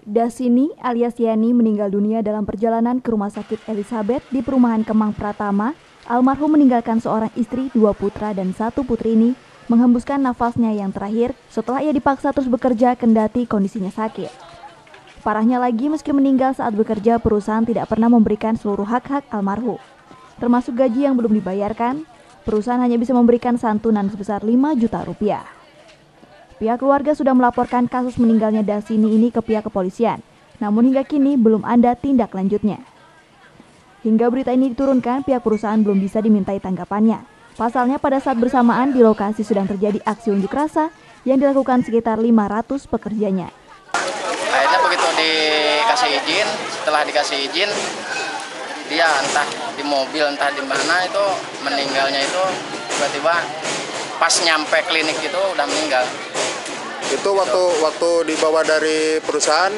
Dasini alias Yani meninggal dunia dalam perjalanan ke Rumah Sakit Elizabeth di Perumahan Kemang Pratama. Almarhum meninggalkan seorang istri, 2 putra dan 1 putri ini menghembuskan nafasnya yang terakhir setelah ia dipaksa terus bekerja kendati kondisinya sakit. Parahnya lagi, meski meninggal saat bekerja, perusahaan tidak pernah memberikan seluruh hak-hak almarhum. Termasuk gaji yang belum dibayarkan, perusahaan hanya bisa memberikan santunan sebesar 5 juta rupiah. Pihak keluarga sudah melaporkan kasus meninggalnya Dasini ini ke pihak kepolisian, namun hingga kini belum ada tindak lanjutnya. Hingga berita ini diturunkan, pihak perusahaan belum bisa dimintai tanggapannya. Pasalnya pada saat bersamaan di lokasi sedang terjadi aksi unjuk rasa yang dilakukan sekitar 500 pekerjanya. Akhirnya begitu dikasih izin, setelah dikasih izin, dia entah di mobil entah di mana itu meninggalnya itu tiba-tiba pas nyampe klinik itu udah meninggal. Itu waktu dibawa dari perusahaan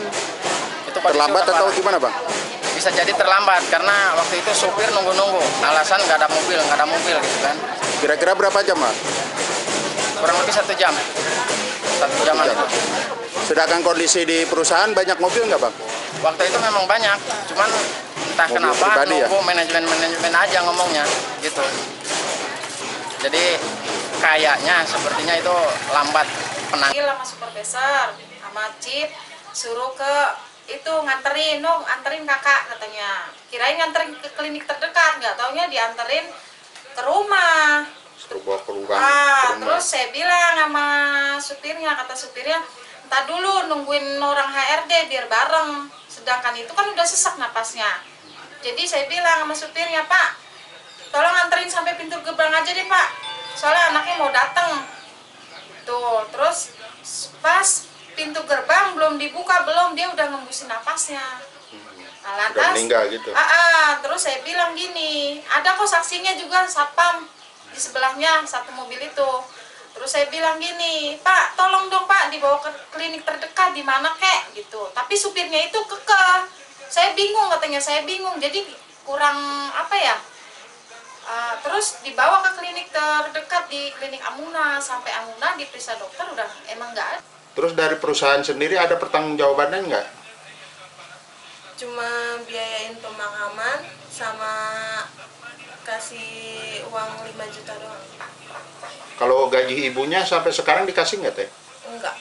itu terlambat atau gimana, Bang? Bisa jadi terlambat karena waktu itu supir nunggu-nunggu, alasan nggak ada mobil gitu kan. Kira-kira berapa jam, Pak? Kurang lebih 1 jam. 1 jaman itu. Sedangkan kondisi di perusahaan banyak mobil nggak, Bang? Waktu itu memang banyak, cuman entah mobil kenapa nunggu ya? manajemen aja ngomongnya gitu. Jadi kayaknya sepertinya itu lambat Panggil sama supervisor sama chief suruh ke itu nganterin kakak katanya, kirain nganterin ke klinik terdekat, nggak taunya dianterin ke rumah. Terus saya bilang sama supirnya, kata supirnya entar dulu nungguin orang HRD biar bareng, sedangkan itu kan udah sesak napasnya. Jadi saya bilang sama supirnya, Pak tolong anterin sampai pintu gerbang aja deh Pak, soalnya anaknya mau datang tuh. Terus pas pintu gerbang belum dibuka, dia udah ngembusin napasnya. Nah, lantas gitu. Terus saya bilang gini, ada kok saksinya juga, satpam di sebelahnya satu mobil itu. Terus saya bilang gini, Pak tolong dong Pak dibawa ke klinik terdekat di mana kek gitu. Tapi supirnya itu kekeh, saya bingung, katanya saya bingung, jadi kurang apa ya. Terus dibawa ke klinik terdekat di klinik Amuna, sampai Amuna diperiksa dokter udah emang nggak ada. Terus dari perusahaan sendiri ada pertanggungjawabannya nggak? Cuma biayain pemakaman sama kasih uang 5 juta doang. Kalau gaji ibunya sampai sekarang dikasih nggak, Teh? Enggak,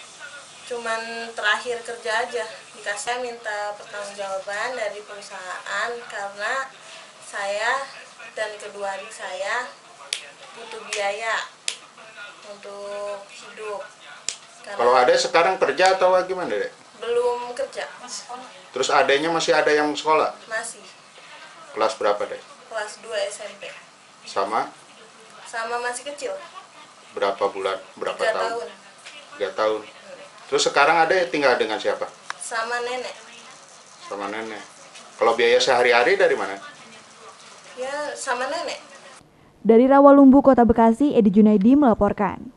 cuman terakhir kerja aja dikasih. Minta pertanggungjawaban dari perusahaan karena saya dan kedua adik saya butuh biaya untuk hidup. Kalau adek sekarang kerja atau gimana, Dek? Belum kerja. Terus adeknya masih ada yang sekolah? Masih. Kelas berapa, Dek? Kelas 2 SMP. Sama masih kecil. Berapa bulan? Berapa 3 tahun? tahun. 3 tahun. Terus sekarang adek tinggal dengan siapa? Sama nenek. Sama nenek. Kalau biaya sehari-hari dari mana? Ya, sama nenek. Dari Rawalumbu, Kota Bekasi, Edi Junaidi melaporkan.